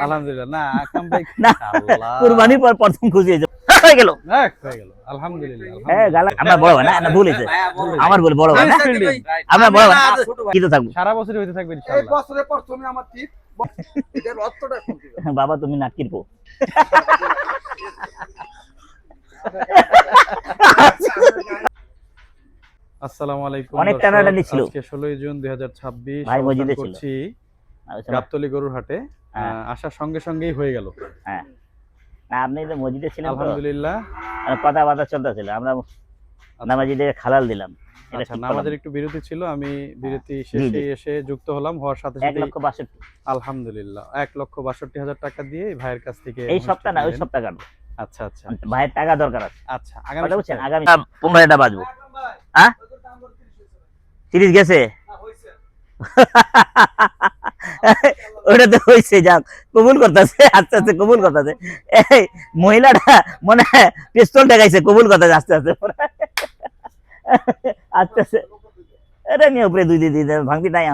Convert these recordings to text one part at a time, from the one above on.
আলহামদুলিল্লাহ। না আকরাম ভাই না আল্লাহ কুরবানির পর প্রথম খুশি হয়ে হয়ে গেল। হয়ে গেল আলহামদুলিল্লাহ। হ্যাঁ আমরা বড় ভাই না ভুল হয়েছে আমার ভুল বড় ভাই না আমরা বড় ভাই কি তো থাকবো সারা বছরই হইতে থাকবে ইনশাআল্লাহ। এই বছরের প্রথমে আমার ঠিক এটার অর্থটা শুনতে হবে। বাবা তুমি নাটকির পো আসসালামু আলাইকুম। অনেক টানাটানি ছিল। আজকে 16 জুন 2026 ভাই মসজিদে ছিল। করছি গাবতলী গরুর হাটে। আসার সঙ্গে সঙ্গেই হয়ে গেল। হ্যাঁ না আপনি তো মসজিদে ছিলেন তো আলহামদুলিল্লাহ। কথা চলতেছিল আমরা নামাজিদে খালাল দিলাম। আচ্ছা নামাজের একটু বিরতি ছিল, আমি বিরতি শেষে এসে যুক্ত হলাম। হওয়ার সাথে সাথে 1,62,000 আলহামদুলিল্লাহ 1,62,000 টাকা দিয়ে ভাইয়ের কাছ থেকে এই সপ্তাহ না ওই সপ্তাহ কাটবো। আচ্ছা আচ্ছা ভাইয়ের টাকা দরকার আছে। আচ্ছা আগামী বুঝছেন আগামী 15টা বাজবো। হ্যাঁ 30 গেছে ওটা তো হয়েছে যাক কবুল করতেছে আস্তে আস্তে কবুল করতেছে। এই মহিলাটা মনে হয় পিস্তল দেখাইছে কবুল করতেছে আস্তে আস্তে আস্তে আস্তে এটা নিয়ে উপরে দুই ভাঙতি নাই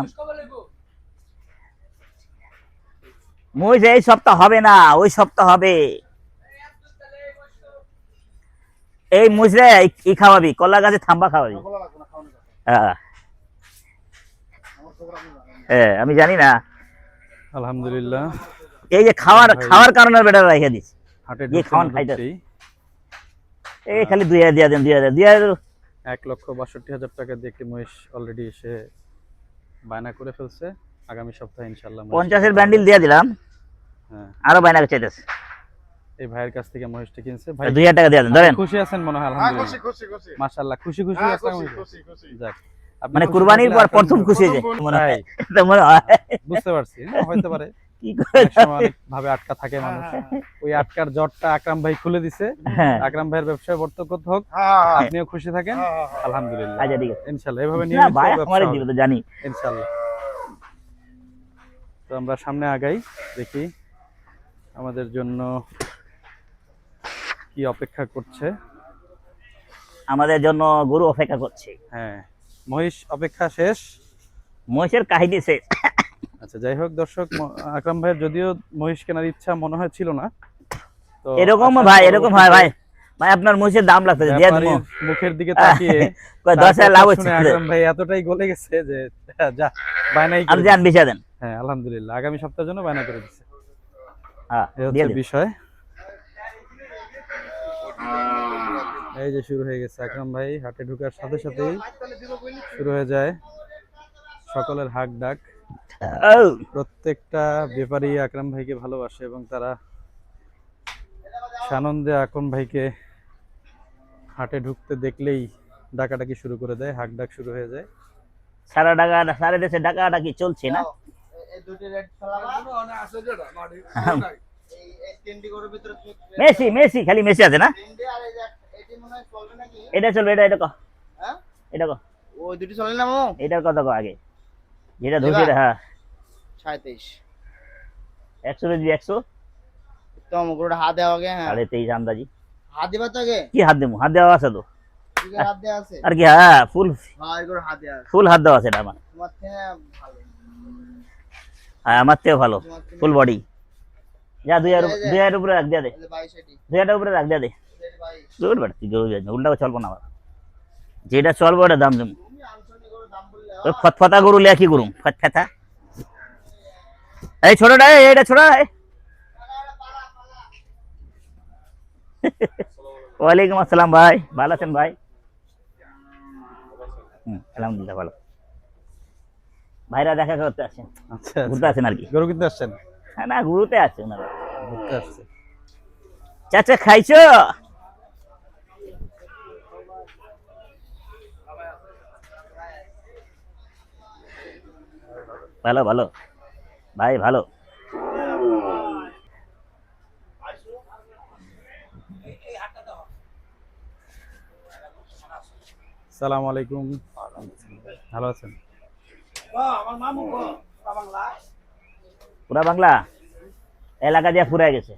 মহিষ এই সপ্তাহ হবে না ওই সপ্তাহ হবে। এই মহিষরা ই খাওয়াবি কলা গাছে থাম্বা খাওয়াবি। হ্যাঁ আমি জানি না আলহামদুলিল্লাহ। এই যে খাওয়ার কারণে বেটা রেখে দিস হাটে এই খাওয়ান খাইতেছি এই খালি 2000 দিয়া দেন 2000 1,62,000 টাকা দিয়ে একটি মহিষ অলরেডি এসে বায়না করে ফেলছে। আগামী সপ্তাহে ইনশাআল্লাহ 50-এর ব্যান্ডেল দিয়ে দিলাম। হ্যাঁ আরো বায়না চাইতেছে। এই ভাইয়ের কাছ থেকে মহিষটা কিনছে ভাই। 2000 টাকা দিয়ে দেন ধরেন। খুশি আছেন মনে হয়? আলহামদুলিল্লাহ খুশি মাশাআল্লাহ খুশি আছেন। যাক মানে কুরবানির পর প্রথম খুশি হয়েছে মনে হয় তো মনে হয় বুঝতে পারছি হইতে পারে কি করে অনেক ভাবে আটকা থাকে মানুষ। ওই আটকার জটটা আকরাম ভাই খুলে দিছে। আকরাম ভাইয়ের ব্যবসায় বর্তকত হোক, আপনিও খুশি থাকেন আলহামদুলিল্লাহ। আচ্ছা ঠিক আছে ইনশাআল্লাহ এভাবে না নিয়মিত ভাই ব্যবসা আমারে হবে দিব তো জানি ইনশাআল্লাহ। তো আমরা সামনে আগাই, দেখি আমাদের জন্য কি অপেক্ষা করছে। আমাদের জন্য গরু অপেক্ষা করছে। হ্যাঁ মহিষ অপেক্ষা শেষ, মহিষের কাহিনী শেষ। আচ্ছা যাই হোক দর্শক, আকরাম ভাইয়ের যদিও মহিষ কেনার ইচ্ছা মনে হয় ছিল না, তো এরকম ভাই এরকম হয় ভাই ভাই আপনার মহিষের দাম লাগতেছে দিয়ে দেবো মুখের দিকে তাকিয়ে 10,000 লাভ হচ্ছে। আকরাম ভাই এতটাই গলে গেছে যে যা বায়নাই আপনি জান বিছা দেন। হ্যাঁ আলহামদুলিল্লাহ আগামী সপ্তাহের জন্য বায়না করে দিচ্ছে। হ্যাঁ এই হচ্ছে বিষয়। এই যে শুরু হয়ে গেছে আকরাম ভাই হাটে ঢোকার সাথে সাথেই শুরু হয়ে যায় সকলের হাক ডাক। প্রত্যেকটা ব্যাপারী আকরাম ভাইকে ভালোবাসে এবং তারা সানন্দে আকরাম ভাইকে হাটে ঢুকতে দেখলেই ডাকাডাকি শুরু করে দেয়, হাক ডাক শুরু হয়ে যায়। সারা দেশে ডাকাডাকি চলছে না। মেসি খালি মেসি আছে না? এটা চলবে এটা কো এটা কো ওই দুটি চলে না মামু এটার কথা কো আগে যেটা ধরছি। হ্যাঁ 37 100 বেজি 100 তো মুকুরটা হাত দেওয়া আগে। হ্যাঁ 23.5 আন্দাজি হাত দিবা তো আগে কি হাত দেবো হাত দেওয়া আছে তো ঠিক আছে হাত দেওয়া আছে আর কি। হ্যাঁ ফুল হ্যাঁ এগুলো হাত দেওয়া আছে ফুল হাত দেওয়া আছে এটা আমার। তোমার থেকে ভালো। হ্যাঁ আমার থেকে ভালো ফুল বডি। যা 2000 উপরে রাখ দিয়া দে 2000 উপরে রাখ দিয়া দে। গুড বাট উল্টা চলবো না যেটা চলবো ওটা দাম দেবো। ওই ফতফতা গরু লিয়া কি করুম ফতফতা এই ছোটটা এইটা ছোট। ওয়ালাইকুম আসসালাম ভাই ভালো আছেন ভাই? আলহামদুলিল্লাহ ভালো। ভাইরা দেখা করতে আসেন। আচ্ছা ঘুরতে আসেন আর কি। গরু কিনতে আসছেন? হ্যাঁ না ঘুরতে আসছে ওনারা ঘুরতে আসছে। চাচা খাইছো? ভালো ভালো ভাই ভালো। আসসালামু আলাইকুম, ভালো আছেন? পুরা বাংলা এলাকা দিয়ে ফুরাই গেছে,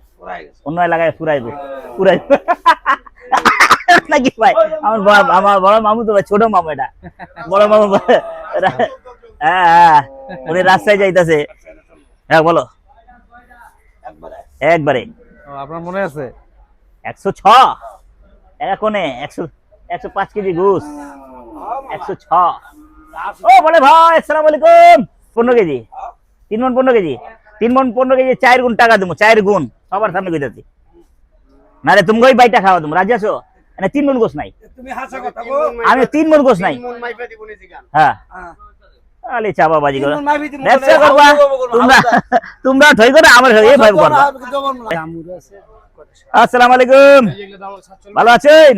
অন্য এলাকায় ফুরাইব নাকি ভাই? আমার বড় মামু তো ভাই, ছোট মামু এটা বড় মামু। হ্যাঁ উনি রাস্তায় যাইতেছে। হ্যাঁ বলো একবারে ও, আপনার মনে আছে? 106 কোনে 105 কেজি ঘুষ 106। ও বলে ভাই আসসালামু আলাইকুম। 15 কেজি 3 মণ 15 কেজি 3 মণ 15 কেজি 4 গুণ টাকা দেবো, 4 গুণ সবার সামনে কইতাছি। না রে তুমি ওই বাইটা খাওয়া তুমি রাজি আছো? না 3 মণ গোছ নাই, তুমি হাসা কথা গো। আমি 3 মণ গোছ নাই। মন মাইফা দিব নি জিগান। হ্যাঁ হ্যাঁ। আলে চাবা বাজি করো, মন মাইফা দিব। ব্যবসা করবা তোমরা, তোমরা ঠই করে আমার এই ভাই করবা। আসসালামু আলাইকুম, ভালো আছেন?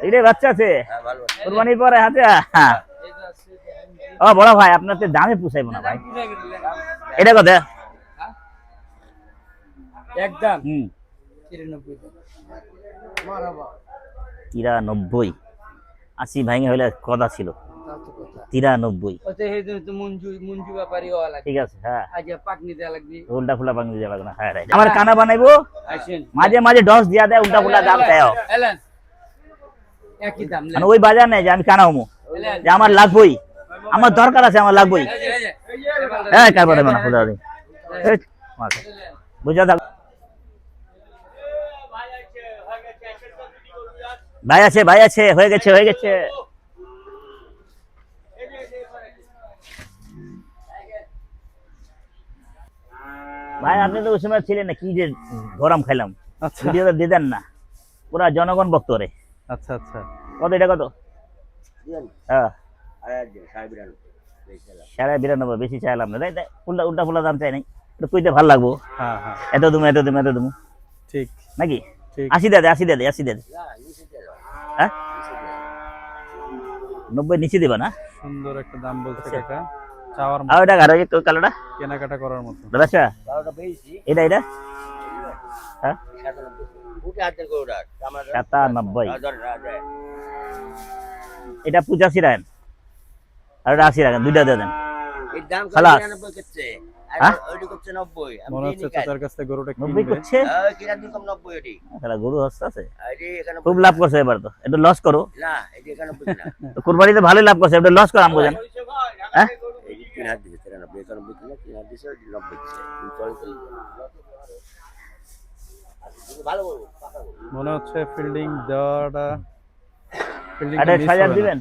এই রে বাচ্চা আছে কুরবানির পরে হাতে। হ্যাঁ ও বড় ভাই আপনার তো দামে পুষাইবো না ভাই, এটা কথা একদম 93 80 ভাঙে হইলে কথা ছিল 93। ঠিক আছে হ্যাঁ, উল্টা ফুলা পাকনি দেওয়া লাগবে না। হ্যাঁ রাইট, আমার কানা বানাইবো মাঝে মাঝে ডস দিয়া দেয়, উল্টা ফুলা দাম চাই মানে ওই বাজার নাই যে আমি কানা হমু যে আমার লাগবই, আমার দরকার আছে, আমার লাগবই। হ্যাঁ কারবার মানে ফুলা দিই বুঝা থাক। ভাই আছে ভাই আছে, হয়ে গেছে হয়ে গেছে। ভাই আপনি তো ওই সময় ছিলেন না, কি যে গরম খাইলাম, আচ্ছা ভিডিওটা দিয়ে দেন না, পুরা জনগণ ভক্ত রে। আচ্ছা আচ্ছা। কত এটা কত? হ্যাঁ 92.5, বেশি চাইলাম না, তাই উল্টা উল্টা ফুলা দাম চাই নাই, এটা কইতে ভালো লাগবো। হ্যাঁ হ্যাঁ এত তুমি এত তুমি এত তুমি ঠিক নাকি? ঠিক। 80 দে 80 দে 80 দে। হ্যাঁ 90 নিচে দিবা না? সুন্দর একটা দাম বলছে কাকা, চাওয়ার আর ওটা গাড়ো একটু কালোটা কেনাকাটা করার মতো। দাদা এটা এটা হ্যাঁ 97। এটা 85 রাখেন আর এটা 80 রাখেন, দুইটা দিয়ে দেন। খালাস। হ্যাঁ? মনে হচ্ছে চাচার কাছ থেকে গরুটা 90 কিনবে। করছে তাহলে গরু হস্তে আছে, খুব লাভ করছে এবার তো, একটু লস করো তো, কুরবানিতে ভালোই লাভ করছে, একটু লস করো আমগো জান। হ্যাঁ মনে হচ্ছে ফিল্ডিং দেওয়াটা ফিল্ডিং এটা 6000 দিবেন।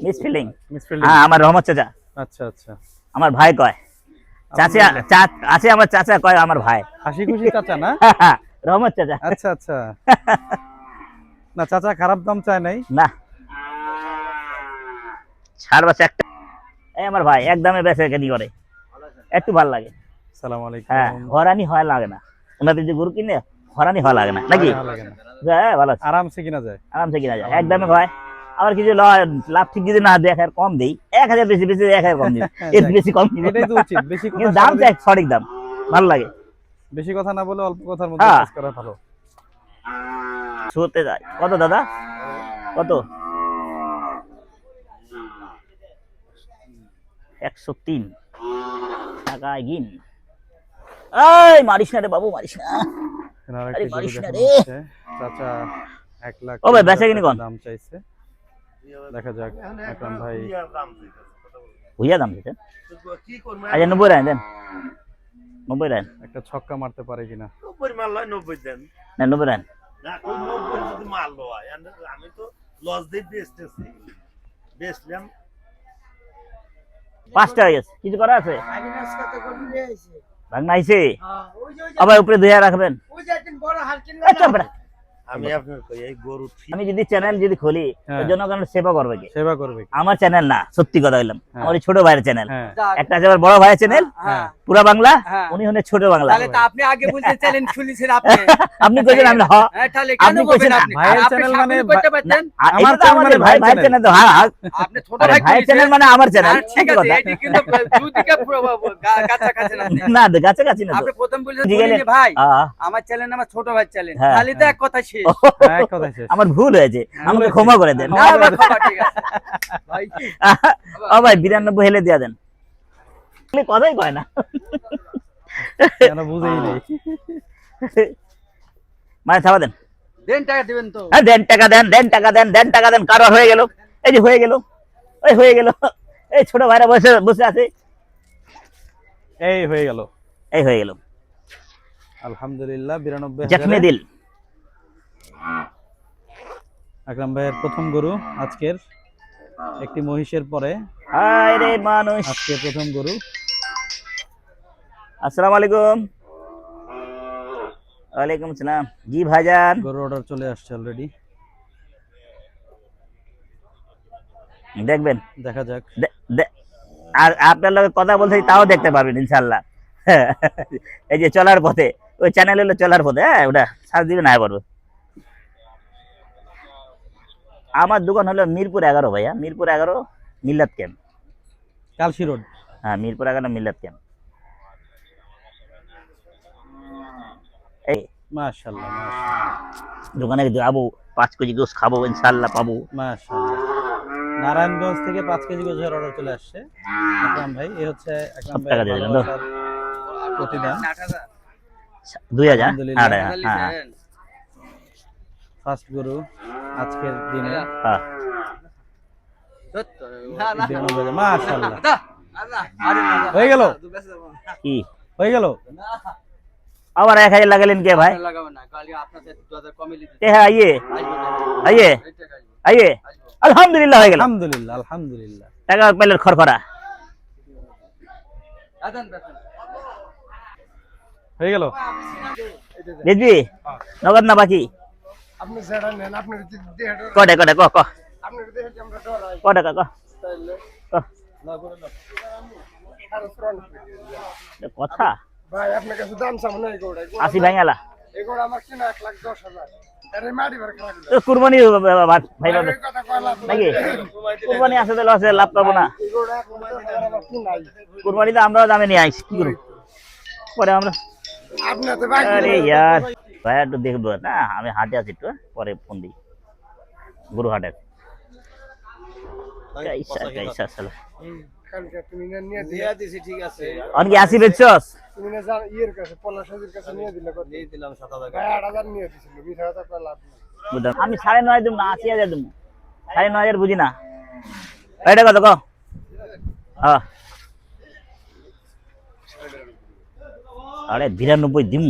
Miss filling. Miss fielding. হ্যাঁ আমার রহমত চাচা, আচ্ছা আচ্ছা। আমার ভাই কয় চাচা, আছে আমার চাচা কয় আমার ভাই। হাসি খুশি চাচা না? রহমত চাচা। আচ্ছা আচ্ছা। না চাচা খারাপ দাম চায় নাই। না ছাড় বাচ্চা একটা, এই আমার ভাই একদমে বেচে কেনি করে, একটু ভালো লাগে। আসসালামু আলাইকুম। হ্যাঁ হরানি হয় লাগে না, ওনাদের যে গরু কিনে হরানি হয় লাগে না নাকি? ভালো লাগে না। হ্যাঁ ভালো আছে, আরামসে কিনা যায়। আরামসে কিনা যায়, একদমে হয়। আবার কিছু লাভ ঠিক যদি না দেয় কম দেই, 1000 বেশি বেশি 1000 কম দিই, এর বেশি কম দিই, এটাই তো উচিত। বেশি কিন্তু কথা দাম চাই সঠিক দাম, ভালো লাগে। বেশি কথা না বলে অল্প কথার মধ্যে হ্যাঁ। কাজ করা ভালো। শুতে যায় কত দাদা কত? 103 টাকা গিন। এই মারিস না রে বাবু, মারিস না। এনার আরে একটি গরু মারিস না দেখানো রে। হচ্ছে। চাচা 1 লাখ ও ভাই, বেচা কিনি কোন? দাম চাইছে, দেখা যাক। আকরাম ভাই ভুইয়া দাম দিতেন। কি করব? আচ্ছা 90 রাখেন দেন, 90 রাখেন একটা ছক্কা মারতে পারে কিনা। 90 মাল হয় 90 দেন। না 90 রাখেন। না ওই 90 যদি মাল হয়, আমি তো লস দিয়ে বেচতেছি। বেচলাম 5 টাকা গেছে, কিছু করা আছে? ভাগনা আইছে আবার উপরে 2000 রাখবেন। আচ্ছা বেটা, আমি আপনার কই এই গরু আমি যদি চ্যানেল যদি খুলি হ্যাঁ। জনগণের সেবা করবে কি? সেবা করবে কি? আমার চ্যানেল না, সত্যি কথা বললাম, হ্যাঁ। আমার এই ছোট ভাইয়ের চ্যানেল। হ্যাঁ একটা আছে আমার বড় ভাইয়ের চ্যানেল হ্যাঁ পুরা বাংলা, হ্যাঁ। উনি হলেন ছোট বাংলা। তাহলে তো আপনি আগে বলতে চ্যালেঞ্জ খুলেছেন আপনি। আপনি কইছেন আমি হ হ্যাঁ, তাহলে কেন আপনি বলবেন কইছেন আপনি? ভাইয়ের আপনি চ্যানেল সামনে মানে করতে পারতেন। আমার চ্যানেল চ্যানেল মানে ভাই ভাইয়ের ভাই চ্যানেল তো হ্যাঁ আপনি ছোট আরে ভাই ভাই খুলেছেন। চ্যানেল মানে আমার চ্যানেল, হ্যাঁ, ঠিক আছে, এটি কিন্তু দুদিকে কাছাকাছি না আপনি। না কাছাকাছি না তো। আপনি প্রথম বললেন জিগেলে- বলিনি ভাই আহ, আমার চ্যানেল আমার ছোট ভাই চ্যানেল, হ্যাঁ, তাহলে তো এক কথা শেষ। হ্যাঁ, এক কথাই শেষ। আমার ভুল হয়েছে, আমাকে হয়েছে। ক্ষমা করে দেন। না, আমার ক্ষমা, ঠিক আছে ভাই। ও ভাই 92 হেলে দিয়া দেন, কথাই কয় না। কেন বুঝেই নেই। মানে থাবা দেন। দেন টাকা দিবেন তো। হ্যাঁ দেন টাকা দেন, দেন টাকা দেন, দেন টাকা দেন। কারো হয়ে গেল, এই যে হয়ে গেল, ওই হয়ে গেল, এই ছোট ভাইরা বসে বসে আছে, এই হয়ে গেল, এই হয়ে গেল আলহামদুলিল্লাহ 92 জখমে হাজারে দিল। আকরাম ভাইয়ের প্রথম গরু আজকের, একটি মহিষের পরে হায় রে মানুষ। আজকে প্রথম গরু। আসসালামু আলাইকুম। ওয়ালাইকুম আসসালাম। জি ভাইজান। গরুর অর্ডার চলে আসছে অলরেডি, দেখবেন দেখা যাক। আর আপনার লগে কথা বলতে তাও দেখতে পারবেন ইনশাল্লাহ। এই যে চলার পথে, ওই চ্যানেল হলো চলার পথে, হ্যাঁ ওটা সার্চ দিবেন আয় পারবো। আমার দোকান হলো মিরপুর 11 ভাইয়া, মিরপুর 11 মিল্লাত ক্যাম্প। কালশি রোড। হ্যাঁ মিরপুর 11 মিল্লাত ক্যাম্প। এই মাশাআল্লাহ মাশাআল্লাহ দোকানে যাবো, 5 কেজি গোস খাবো ইনশাল্লাহ পাবো। মাশাআল্লাহ। নারায়ণগঞ্জ থেকে 5 কেজি গোছের অর্ডার চলে আসছে আকরাম ভাই। এই হচ্ছে আকরাম সব টাকা ভাই দিয়ে দিলেন তো? প্রতিদান 2000। আলহামদুলিল্লাহ। হ্যাঁ ফার্স্ট গরু আজকের দিনে হ্যাঁ। 92 হাজার। মাশাআল্লাহ হয়ে গেল, কি হয়ে গেল। আবার 1000 লাগালেন কে ভাই? হ্যাঁ আইয়ে আইয়ে আইয়ে আলহামদুলিল্লাহ হয়ে গেল। আলহামদুলিল্লাহ আলহামদুলিল্লাহ। টাকা পেলের খরখরা হয়ে গেল। দেখবি নগদ না বাকি? আপনি যেটা নেন আপনার কি দেহটা কটে কটে ক ক আপনার দেহে কি আমরা ডরাই কটে ক ক কথা ভাই আপনার কাছে দাম সামনে এই গোড়া 80 ভাঙালা এই গোড়া আমার কিনা 1,10,000 আরে মারি বার খারাপ তো কুরবানি ভাই বাবা এই কথা কইলাম নাকি কুরবানি আছে তো লসে লাভ পাবো না। এই গোড়া আমার কি নাই কুরবানিতে আমরাও দামে নিয়ে আইছি, কি করব পরে আমরা। আপনি তো বাকি আরে ইয়ার ভাই একটু দেখবো না, আমি হাটে আছি একটু, পরে ফোন দিই। গরু হাটে কাইসা কাইসা সালা কালকে তুমি না নিয়ে দিছি ঠিক আছে অন কি 80 বেচছস? তুমি না জান ইয়ের কাছে পলাশাদির কাছে নিয়ে দিলে কত দিয়ে দিলাম 7,000 ভাই 8,000 নিয়ে দিছিল মিঠা কথা কই লাভ নাই বুঝলাম আমি 9.5 দিম না, 80,000 দিম। 9.5 বুঝি না এটা কত ক? হ্যাঁ 92 দিম।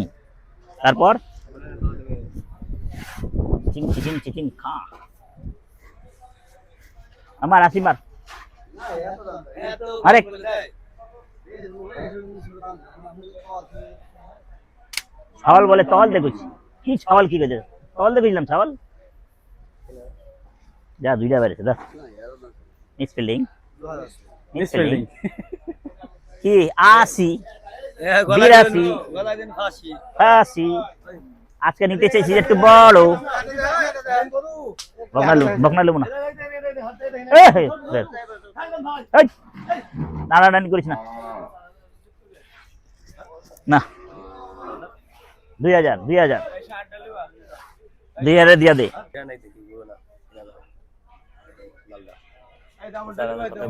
তারপর চিচিং চিচিং চিচিং খা আমার 80 মার। আরে ছাওয়াল বলে তল দেখুছি, কি ছাওয়াল কি গেছে? তল দেখেছিলাম ছাওয়াল যা দুইটা বেড়েছে দা মিসফিল্ডিং মিসফিল্ডিং। কি 80 82 80 আজকে নিতে চাইছি একটু বড় বকনালু না নাড়ানাড়ি করিস না না 2000 2000 দিয়া দে।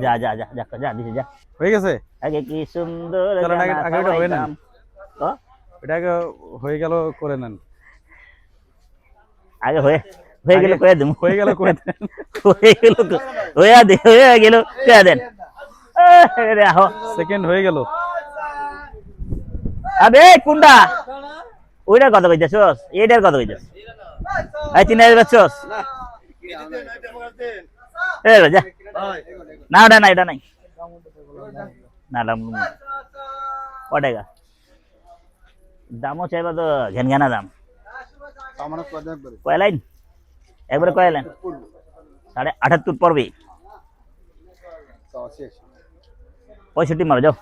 যা যা যা যা যা দিছে যা। হয়ে গেছে। আগে কি সুন্দর চলেন আগে গানা আগে ওটা হয়ে নেন, গাইতাম। তো এটা আগে হয়ে গেল করে নেন। আগে হয়ে গেল কয়ে দেব, হয়ে গেল করে দেন। হয়ে গেল হয়ে গেল কয়ে দেন। রে আহো সেকেন্ড হয়ে গেল। আবে কোনটা ওইটার কথা কইতেছস? এইটার কথা কইতেছস? এই 3000 বেচছস? এ যা না ওটা নাই, এটা নাই না দাম কটাকা দামও চাইবা তো ঘেন ঘেনা দাম। কয় লাইন একবারে কয় লাইন? 78.5 পড়বে। 65 মারো যাও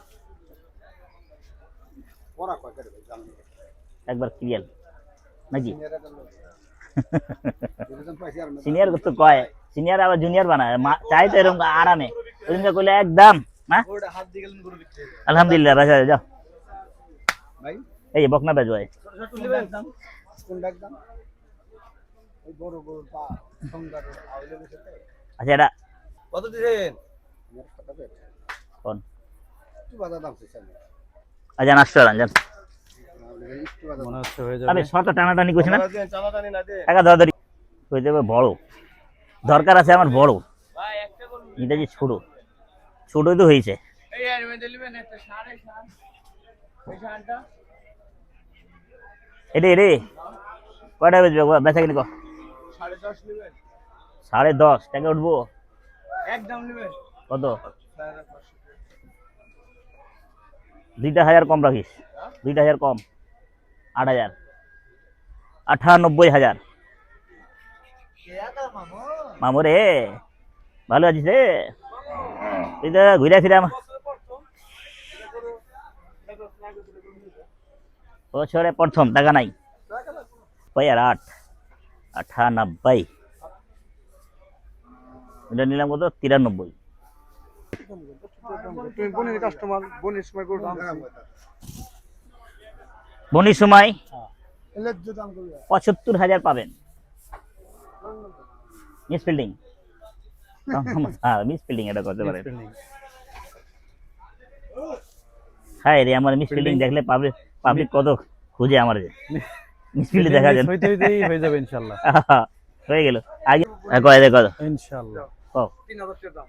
একবার ক্লিয়ার নাকি? সিনিয়র তো কয়, সিনিয়র আবার জুনিয়র বানায় চাই তো এরকম আরামে। ওইদিনকে কইলে একদম না আলহামদুলিল্লাহ রাজা যাও এই বকনা বেজো ভাই। আচ্ছা এটা কত দিবেন কোন আচ্ছা নাস্তা জান মনে হচ্ছে হয়ে আরে যাবে। শত টানাটানি করছ না, চালাটানি না দে টাকা দরদারি হয়ে যাবে। বড় দরকার আছে আমার, বড় এটা যে ছোট ছোটই তো হয়েছে। এটি এটি কয়টা বেচবে বেচা কিনি কো 10.5 নেবেন 10.5 টাকা উঠবো একদম নেবেন কত 2,000 কম রাখিস 2,000 কম 8,000 98,000 মামু রে ভালো আছিস রে তুই তো ঘুরে ফিরে বছরে প্রথম টাকা নাই 8,98 এটা নিলাম কত 93 তুমি বোনের কাস্টমার বোনের সময় করে দাম বনির সময় এলে যে দাম করবে 75,000 পাবেন মিস ফিল্ডিং মিস ফিল্ডিং এটা করতে পারেন হ্যাঁ রে আমার মিস ফিল্ডিং দেখলে পাবলিক কত খুঁজে আমার যে মিস ফিল্ডিং দেখা যায় হইতে হইতেই হয়ে যাবে ইনশাআল্লাহ। হয়ে গেল আগে কয় দে কত ইনশাআল্লাহ। কও 3000 টাকা দাম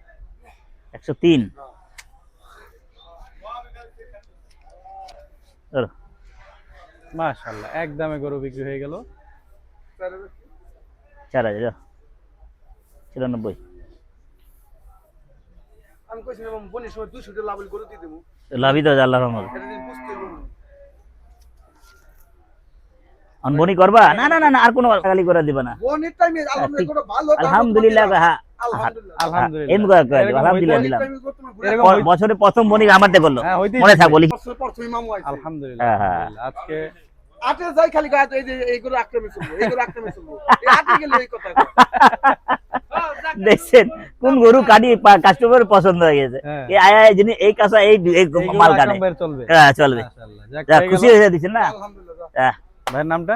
103 মাশাআল্লাহ একদমে গরু বিক্রি হয়ে গেল। 4,000 94 আমি কইছিলাম বোনের সময় 200 টাকা লাভ করে দিয়ে দেবো লাভই তো আল্লাহর রহমত এটা দিন বুঝতে পারবো বনি করবা না না না না, আর কোনো গালি করে দিবা না বোনের টাইমে আলহামদুলিল্লাহ ভালো আলহামদুলিল্লাহ হ্যাঁ আলহামদুলিল্লাহ এমনি করে দিবা, আলহামদুলিল্লাহ দিলাম এরকম বছরে প্রথম বনি আমারতে করলো হ্যাঁ হইতেই মনে থাক বলি বছর পর তুমি মামু আইছে আলহামদুলিল্লাহ। হ্যাঁ, হ্যাঁ। আলহামদুলিল্লাহ। আজকে আটে যাই খালি গায় এই যে এইগুলো আক্রমে চলবো এইগুলো আক্রমে চলবো এই আটে গেলে এই কথা দেখছেন কোন গরু কাটি কাস্টমার পছন্দ হয়ে গেছে হ্যাঁ। এই আয় আয় যিনি এই কাঁচা এই এইগুলো মাল কাটে আকরাম ভাইয়ের চলবে। হ্যাঁ চলবে মাশাআল্লাহ। যাক, যা হয়ে খুশি গেল। হয়ে দিচ্ছেন না আলহামদুলিল্লাহ হ্যাঁ ভাইয়ের নামটা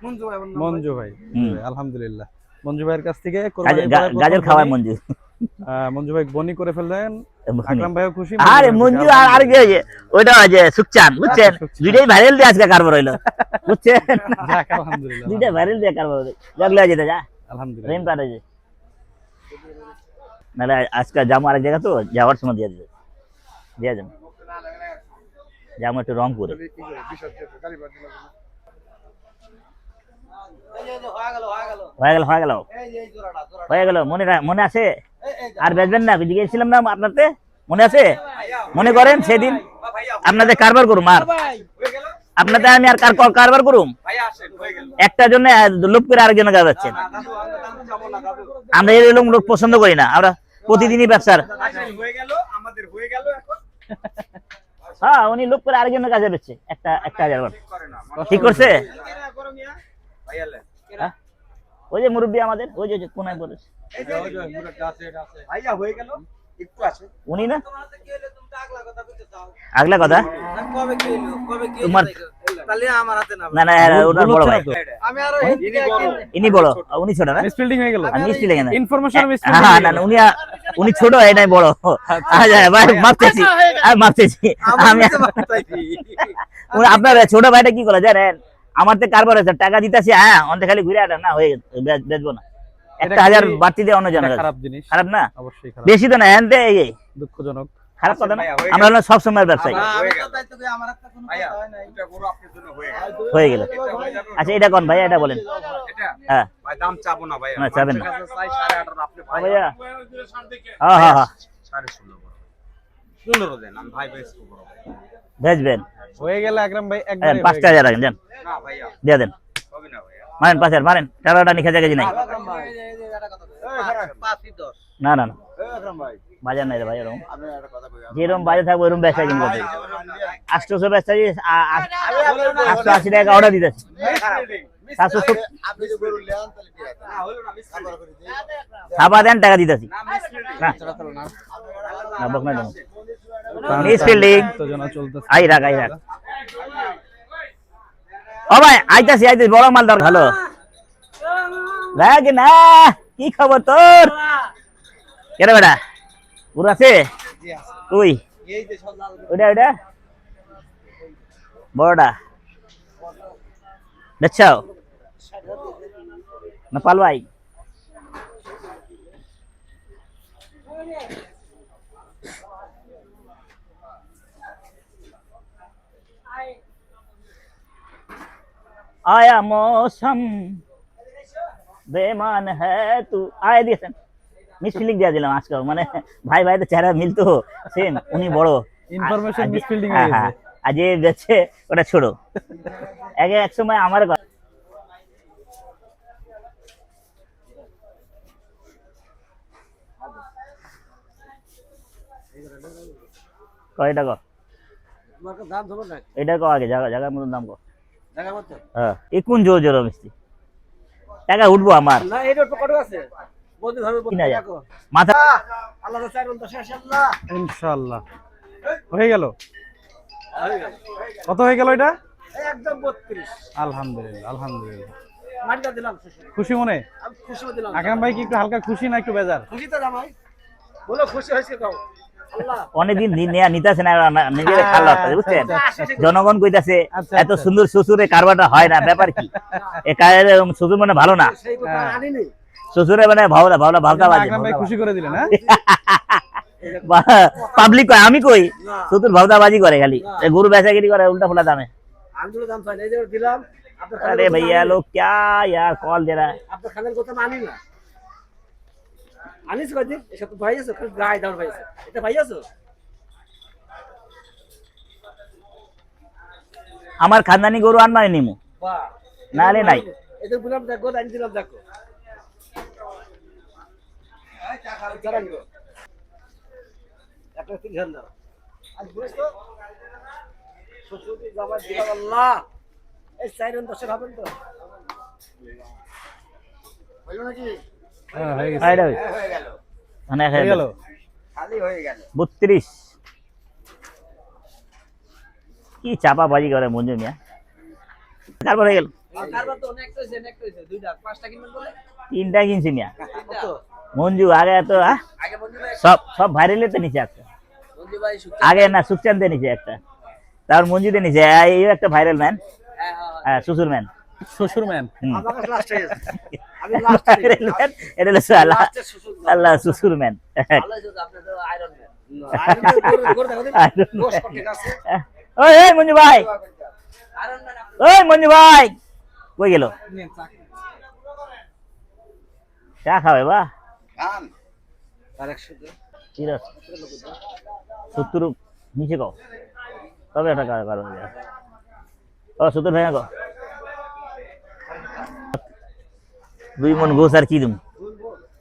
মঞ্জু ভাই আমার নাম মঞ্জু ভাই। হুম। আলহামদুলিল্লাহ। মঞ্জু ভাইয়ের কাছ থেকে গাজর খাওয়ায় মঞ্জু মঞ্জু ভাই বনি করে ফেললেন। বনি। আকরাম ভাইও খুশি। আরে ভাইও মঞ্জু খুশি। আর কি হয়েছে ওইটা আছে সুকচান বুঝছেন সুকচান। দুইটাই ভাইরাল দিয়ে আজকে কারবার হইলো বুঝছেন যাক, আলহামদুলিল্লাহ। দুইটাই ভাইরাল দিয়ে কারবার হইলো লাগলে যেতে যা আলহামদুলিল্লাহ। রেম কাটে যে নাহলে আজকে যাবো আরেক জায়গা তো যাওয়ার সময় দিয়ে দেবে দিয়ে যাবো যাবো একটু রংপুরে কি করে বিশাল টাকা গাড়ি বাদ দিলাম হয়ে গেল হয়ে গেল মনে আছে আর বেচবেন না জিজ্ঞেসছিলাম না আপনাতে মনে আছে মনে করেন সেদিন আপনাদের কারবার করুম আর আপনাদের আমি আর কারবার করুম একটা জন্য লোক করে আরেকজন যাচ্ছেন আমরা এরকম লোক পছন্দ করি না আমরা প্রতিদিনই ব্যবসার হ্যাঁ উনি লোক করে আরেকজনের কাছে বেচছে একটা 1,000 ঠিক করছে হ্যাঁ? ওই যে মুরব্বী আমাদের ওই যে কোনায় বলেছে উনি না আগলা কথা তোমার না না ওটা বড় ভাই আমি আরো ইনি বড় উনি ছোট না মিসফিল্ডিং হয়ে গেল। আমি মিষ্টি লেগে না ইনফরমেশন হ্যাঁ না না উনি ছোট এটাই বড় আচ্ছা ভাই মাপতেছি আমি মাপতেছি আমি আপনার ছোট ভাইটা কি করে জানেন আমার তো কারবার আছে টাকা দিতেছি হ্যাঁ অন্তে খালি ঘুরে আটা না হয়ে বেচবো না 1,000 বাড়তি দিয়ে অন্য জনের কাছে। খারাপ জিনিস। খারাপ না অবশ্যই খারাপ। বেশি তো না এনতে এই দুঃখজনক। খারাপ কথা না আমরা হলো সব সময় ব্যবসায়ী হয়ে গেল আচ্ছা এটা কোন ভাইয়া এটা বলেন হ্যাঁ দাম চাবো না ভাই না চাবেন না 18.5 আপনি ভাইয়া হ্যাঁ হ্যাঁ হ্যাঁ 15 দেন আমি ভাই বেশ করব ভেজবেন হয়ে গেলে আকরাম ভাই একবারে 5,000 রাখেন দেন না ভাইয়া দিয়ে দেন হবে না ভাইয়া মারেন 5,000 মারেন টাকাটা নিখা জায়গা নাই না না না বাজার নাই রে ভাই এরকম যেরকম বাজার থাকবে ওরকম ব্যবসা কিনবো 800 ব্যবসা 880 টাকা অর্ডার দিতেছে 770 খাবার দেন টাকা দিতেছি না না বক না মিস ফিল্ডিং উত্তেজনা চলতেছে। আই রাখ ও ভাই আইতাছি বড় মাল দর ভালো রাগ না কি খবর তোর কেরে বেটা পুরো আছে তুই ওইটা বড়টা দেখছাও না পাল ভাই आया मौसम बेमान है तू आया দিয়েছেন মিসফিল্ডিং দিয়ে দিলাম আজকে মানে ভাই ভাই তো চেহারা মিলতো সেম উনি বড় ইনফরমেশন মিসফিল্ডিং হয়ে গেছে। আজ এ যাচ্ছে ওটা ছোট আগে এক সময় আমার কয় টাকা তোমাকে দাম ধরো না এটা কো আগে জায়গার মতন দাম কো জায়গা মতো হ্যাঁ এই কোন জোর জোর মিষ্টি টাকা উঠবো আমার না এটা তো কত আছে বন্ধু ধরো বন্ধু 3000 দেখো মাথা আল্লাহ চাইরুন তো শেষ আল্লাহ ইনশাআল্লাহ হয়ে গেল। কত হয়ে গেল এটা? একদম 32 আলহামদুলিল্লাহ আলহামদুলিল্লাহ। মাটিটা দিলাম খুশি মনে? আমি খুশি দিলাম আকরাম ভাই কি একটু হালকা খুশি না একটু বেজার? খুশি তো জামাই বলো খুশি হয়েছে দাও আল্লাহ অনেকদিন নিতেছে না নিজের খেয়াল রাখতে হবে, বুঝছেন জনগণ কইতাছে আচ্ছা, এত আচ্ছা। সুন্দর শ্বশুরে কারবারটা হয় না ব্যাপার কি এ কাজে শ্বশুর মানে ভালো না সেই কথা আনিনি শ্বশুরে মানে ভাওলা ভালতা বাজে আকরাম ভাই খুশি করে দিলেন হ্যাঁ? পাবলিক কয় আমি কই শ্বশুর ভাওতা বাজি করে খালি এ গরু বেচাগিরি করে উল্টা ফুল্টা দামে আমি তো দাম চাই এই যে দিলাম আপনার अरे भैया लोग क्या यार कॉल दे रहा है আপনার খানের কথা আনি না আনিস কই এসব তো ভাই আছে গায় দাও ভাই আছে এটা ভাই আছে আমার খানদানি গরু আনবাই নিমু বাহ নালে নাই এদের গুলাম দেখো আনি দিলাম দেখো এই টাকা জারান গো একটা 3000 দাও আজ বুঝছ তো শ্বশুরকে জমা দিলাম আল্লাহ এই সাইরন 10 হবেন তো হইলো নাকি হ্যাঁ হয়ে গেছে। আইডা হয়ে গেল মানে হয়ে গেল। খালি হয়ে গেল 32 কি চাপা বাজি করে মঞ্জু মিয়া তারপর হয়ে গেল কারবার তো অনেক হইছে দুইটা পাঁচটা কিনবেন বলে তিনটা কিনছি মিয়া কত মঞ্জু আগে তো আগে বন্ধু ভাই সব ভাইরালে তো নিচে একটা বন্ধু ভাই আগে না সুখচান্দে নিচে একটা তারপর মঞ্জুতে নিচে এই একটা ভাইরাল ম্যান হ্যাঁ হ্যাঁ শ্বশুর ম্যান শ্বশুর ম্যান। আমার কাছে লাস্ট হয়ে গেছে আমি লাস্ট ভাইরাল ম্যান এটা হলো আল্লাহ আল্লাহ শ্বশুর ম্যান ভালো হইছে আপনি তো আয়রন ম্যান ওই এই মঞ্জু ভাই আয়রন ম্যান ওই মঞ্জু ভাই কই গেল চা খাবে বা ঠিক আছে 70 নিচে কও তবে একটা কারো ও 70 ভেঙে কও 2 মন গোস আর কি দিম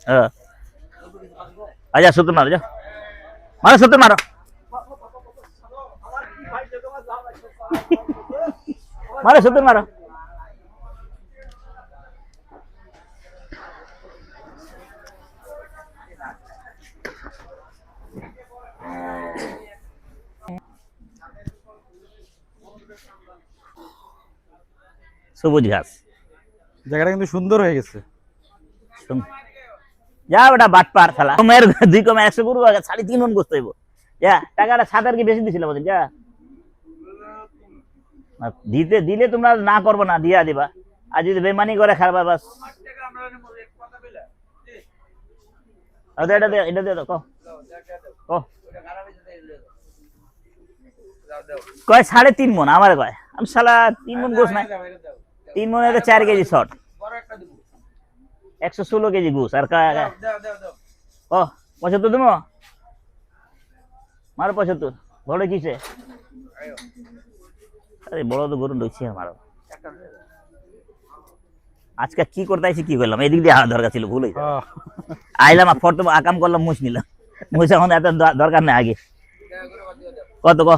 হ্যাঁ আচ্ছা 70 মারো যা মারো 70 মারো মারো 70 মারো সবুজ ঘাস জায়গাটা কিন্তু সুন্দর হয়ে গেছে। যা ওটা বাটপার শালা কমের 2 কমে 100 গরু আগে 3.5 মন গোস্ত হইব যা টাকাটা 7 আর কি বেশি দিছিল বলেন যা দিলে তোমরা না করবো না দিয়া দিবা আর যদি বেমানি করে খারাপ বাস এটা দে কো কয় 3.5 মন আমার কয় আমি শালা 3 মন গোস নাই 3 মনে 4 কেজি শর্ট 116 কেজি গোস আর ও 75 দিমো মারো 75 বড় কিসে আরে বড় তো গরু লইছি আমার আজকে কি করতে আইছি কি করলাম এদিক দিয়ে দরকার ছিল ভুল হইছে আইলাম ফটো আকাম করলাম মুছ নিলাম মুছ এখন এত দরকার নাই আগে কত কো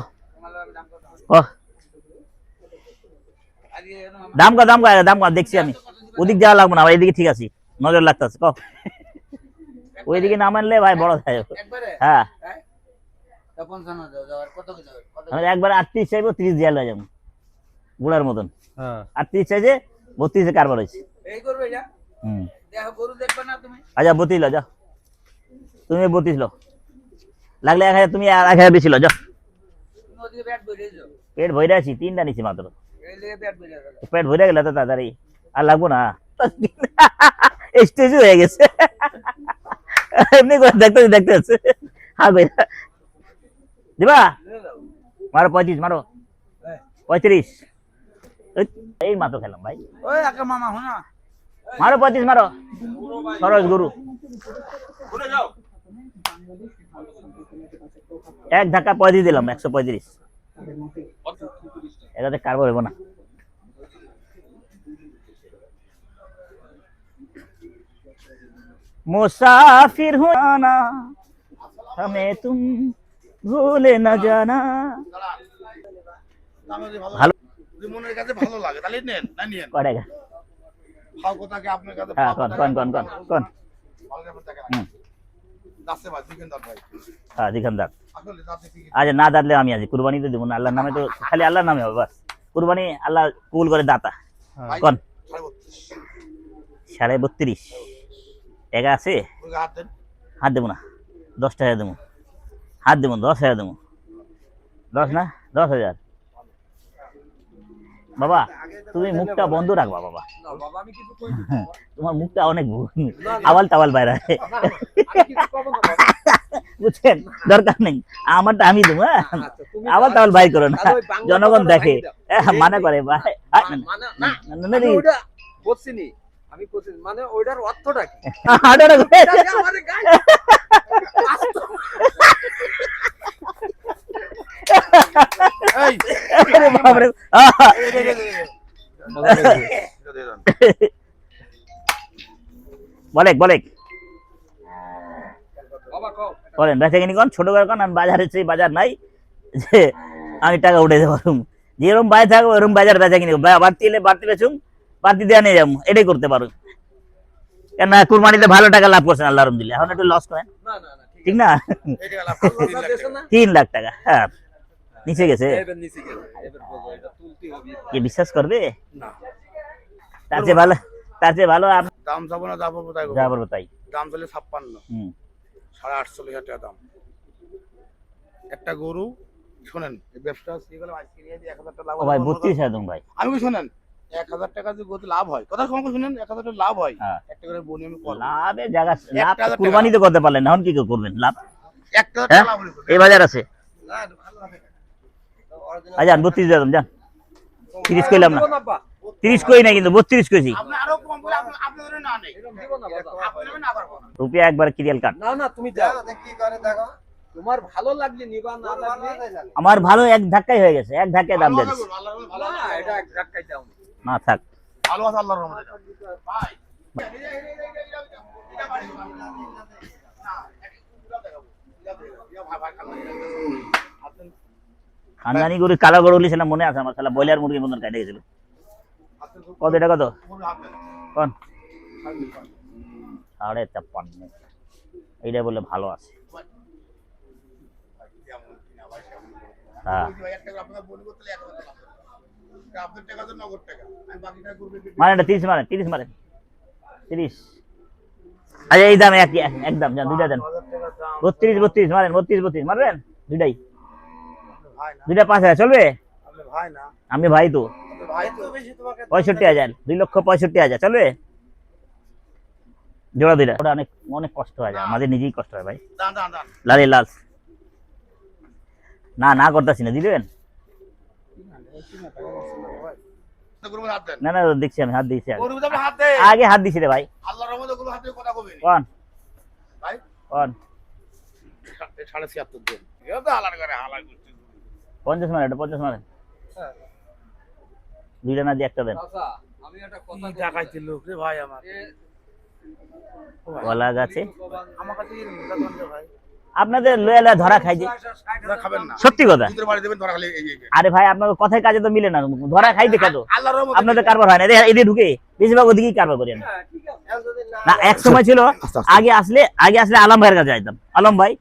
দাম কো দেখছি আমি ওদিক যাওয়া লাগবো না এদিকে ঠিক আছে নজর লাগতেছে ক ওইদিকে না মানলে ভাই বড় থাকে হ্যাঁ একবার 38 চাইবো 30 দিয়া লয়ে যাবো গুড়ার মতন 38 চাইছে 32 এ কারবার হইছে এই করবে যা দেখো গরু দেখবে না তুমি আচ্ছা 32 লো যাও তুমি 32 লো লাগলে 1000 তুমি আর 1000 বেশি লো যাও ওদিকে ব্যাট বইরে যাও পেট ভইরা আছি তিনটা নিছি মাত্র এই লেগে ব্যাট বইরে যাও পেট ভরে গেল তো তাড়াতাড়ি আর লাগবো না স্টেজ হয়ে গেছে এমনি করে দেখতে আছে হ্যাঁ ভাই দিবা মারো 35 মারো 35। এই মাত্র খেলাম ভাই, ওই একা মামা শোনা মারো 35 মারো, সরোজ গুরু এক ধাক্কা 35 দিলাম, 135। এটাতে কারবার হইব না। मुसाफिर हो ना हमें तुम भूले न जाना। ভালো যদি মনের কাছে ভালো লাগে তাহলে নেন, না নিয়েন। করেগা ফাও কথাকে আপনার কাছে হ্যাঁ, কোন ভালো যাবে টাকা হুম, দাসে ভাই দিকেনদার ভাই হ্যাঁ দিখানদার। আসলে দাসে কি আজ না দাঁতলে আমি আজ কুরবানি তো দেবো না, আল্লাহর নামে, তো খালি আল্লাহর নামে হবে বাস। কুরবানি আল্লাহ কবুল করে দাতা। হ্যাঁ। কোন 32.5 32.5 টাকা আছে? ওই হাত দেন। হাত দেবো না, 10 টাকা দেবো, হাত দেবো 10,000 দেবো। 10 না 10,000। বাবা তুমি মুখটা বন্ধ রাখবা বাবা, না বাবা আমি কিছু কই তোমার মুখটা অনেক আওয়াল তাওয়াল বাইরে আমি কিছু কব না বাবা বুঝছেন, দরকার নেই, আমারটা আমি দেবো। হ্যাঁ, আচ্ছা তুমি আওয়াল তাওয়াল বাইর করো না, তাহলে ওই বাংলা জনগণ কথাটা দেখে। ভাঙিয়ে দাও। মানা করে ভাই, মানে না না, আমি ওটা বলছিনি, আমি বলছি মানে ওইটার অর্থটা কি এটা যে আমারে গায় এই বাপরে, বলে বাবা কও বলেন বেচা কিনি কোন, ছোট করে কোন, আমি বাজারে সেই বাজার নাই যে আমি টাকা উঠে দেবো। যেরকম বাজার থাকবো ওরকম বাজার বেচা কিনি, বাড়তি এলে বাড়তি বেচুম, বাড়তি দেওয়া নিয়ে যাবো, এটাই করতে পারো। কেন কুরবানিতে ভালো টাকা লাভ করছেন আল্লাহ রহম দিলে, এখন একটু লস করেন, না না না ঠিক না? এই টাকা লাভ আল্লাহ দেশে না 3 লাখ টাকা, হ্যাঁ নিচে গেছে। এবার নিচে গেল এবার বলবো এটা তুলতে হবে কে বিশ্বাস করবে? না তার চেয়ে ভালো আপনি দাম যাবো না যাবো তাই যা বলবো তাই। দাম চলে 56 হুম, 48,500 টাকা দাম একটা গরু। শোনেন এই ব্যবসা এগুলো আজকে নিয়ে 1,000 টাকা লাভ ও ভাই হলো। 32,000 দেবো ভাই। আমি কি শোনেন 1,000 টাকা যে গরু লাভ হয়, কথা সময় শুনেন 1,000 টাকা লাভ হয়, হ্যাঁ। একটা করে বনি আমি করব লাভে জায়গা, লাভ 1,000 টাকা। কুরবানি তো করতে পারলেন না, এখন কি করবেন লাভ? 1,000 হ্যাঁ টাকা লাভ হলো। এই বাজার আছে। না ভালো হবে আচ্ছা 32 দিলাম, যান 30 কইলাম না, দিব না বাবা 30 কই না কিন্তু 32 কইছি। আপনি আরো কম বলে আপনি ধরে না নেই এরকম দিব না বাবা আপনি না পারবো না রুপিয়া একবার ক্লিয়ার কাট। না না তুমি যাও কি করে দেখো তোমার ভালো লাগলে নিবা না লাগলে আমার ভালো এক ধাক্কায় হয়ে গেছে, এক ধাক্কায় দাম দিয়ে দিছি। আল্লাহর রহমতে ভালো না এটা এক ধাক্কায় দাও না থাক, ভালো আছে আল্লাহর রহমতে ভাই খানদানি গরু কালো গরু হলে সেটা মনে আছে আমার, শালা ব্রয়লার মুরগির মতন কাটে গেছিল। কত এটা কত? কোন 53.5, এইটা বলে ভালো আছে। হ্যাঁ মারেন 30 মারেন, 30 মারেন, 30। আচ্ছা এই দাম একদম যান, দুইটা দেন 32 মারেন, 32 মারবেন দুইটাই, দুইটা 5,000 চলবে? ভাই না আমি ভাই তো ভাই তো বেশি তোমাকে 65,000, 2,65,000 চলবে জোড়া দুইটা। ওটা অনেক অনেক কষ্ট হয়, আমাদের নিজেই কষ্ট হয় ভাই। দান দান দান লালে লাল না করতেছি না, দিবেন গরুর হাত দেন না দেখছি আমি হাত দিয়েছি, গরুর আপনি হাত দে আগে হাত দিছি রে ভাই। আল্লাহর রহমতে গরুর হাতে কথা কবেন কোন ভাই কোন 76.5 দিন এও তো হালার করে হালার করতে 50 মারেন, এটা 50 মারেন, দুইটা না দিয়ে একটা দেন। আচ্ছা আমি একটা কথা কি টাকাইতে লোক রে ভাই আমার কলা গাছে আমার কাছে কি মুদা দন্ড ভাই আপনাদের লয়ালা ধরা খাই যে, তোরা খাবেন না সত্যি কথা। ভিতরে বাড়ি দেবেন ধরা খালি এই আরে ভাই আপনার কথায় কাজে তো মিলে না, ধরা খাই দেখা তো আল্লাহর রহমতে আপনাদের কারবার হয় না, এদিকে ঢুকে বেশিরভাগ ওদিকেই কারবার করি আমি। ঠিক আছে যদি না এক সময় ছিল আগে আসলে আলম ভাইয়ের কাছে যাইতাম, আলম ভাই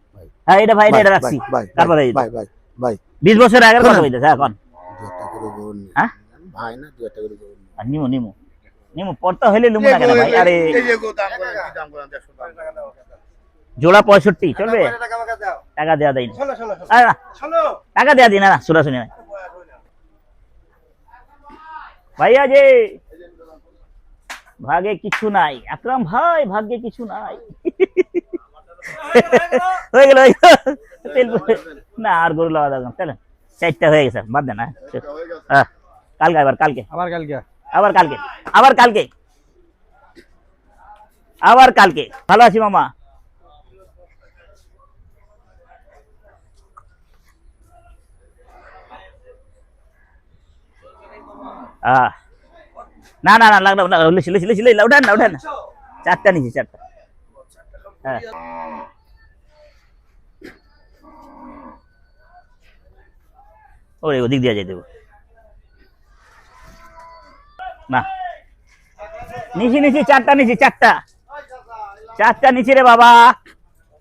হ্যাঁ এটা ভাই এটা রাখছি কারবার হয়ে যেত। ভাই 20 বছর আগের কথা হইতেছে এখন। হ্যাঁ ভাই না 2 টাকা করে গরু আর নিমু পড়তে হইলে লুমু না কেন ভাই? আরে এই যে গো দাম করেন কি দাম করেন 150 টাকা জোড়া 65 চলবে? টাকা আমাকে দাও টাকা দেয়া দেয় না, চলো চলো আরে না, চলো টাকা দেয়া দিই না শুনি না ভাইয়া যে ভাগে কিছু নাই, আকরাম ভাই ভাগ্যে কিছু নাই। হয়ে গেল না আর গরু লাগা দাম চলেন 4টা হয়ে গেছে, বাদ দেন। হ্যাঁ, কালকে আবার, কালকে আবার কালকে আবার কালকে আবার কালকে আবার কালকে। ভালো আছি মামা। না না না লাগবে না, লিখি উঠেন না, উঠেন না। 4টা নিচে, 4টা। হ্যাঁ ওরে ওদিক দিয়ে যাই দেবো না, নিচি 4টা নিচি, 4টা নিচি রে বাবা।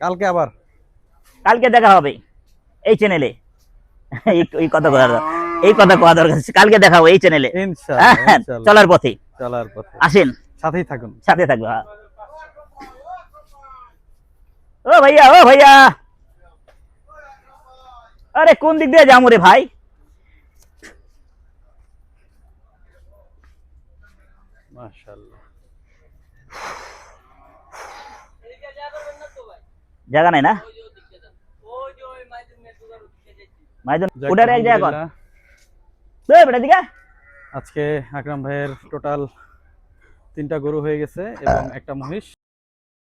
কালকে আবার কালকে দেখা হবে এই চ্যানেলে। এই কথা কোয়া দরকার, কালকে দেখা হবে এই চ্যানেলে। ইনশাআল্লাহ ইনশাআল্লাহ। চলার পথে চলার পথে আসেন, সাথেই থাকুন। সাথে থাকবে। হ্যাঁ। ও ভাইয়া, আরে কোন দিক দিয়ে যাবো রে ভাই? মাশাআল্লাহ। জায়গা নাই না, ওই যে ওই মাইদুর নেটুকার উঠে যাচ্ছে। মাইদুন যাক, উঠার এক জায়গা কর। আলহামদুলিল্লাহ, বেটা দিকে আজকে আকরাম ভাইয়ের টোটাল 3টা গরু হয়ে গেছে এবং একটা মহিষ।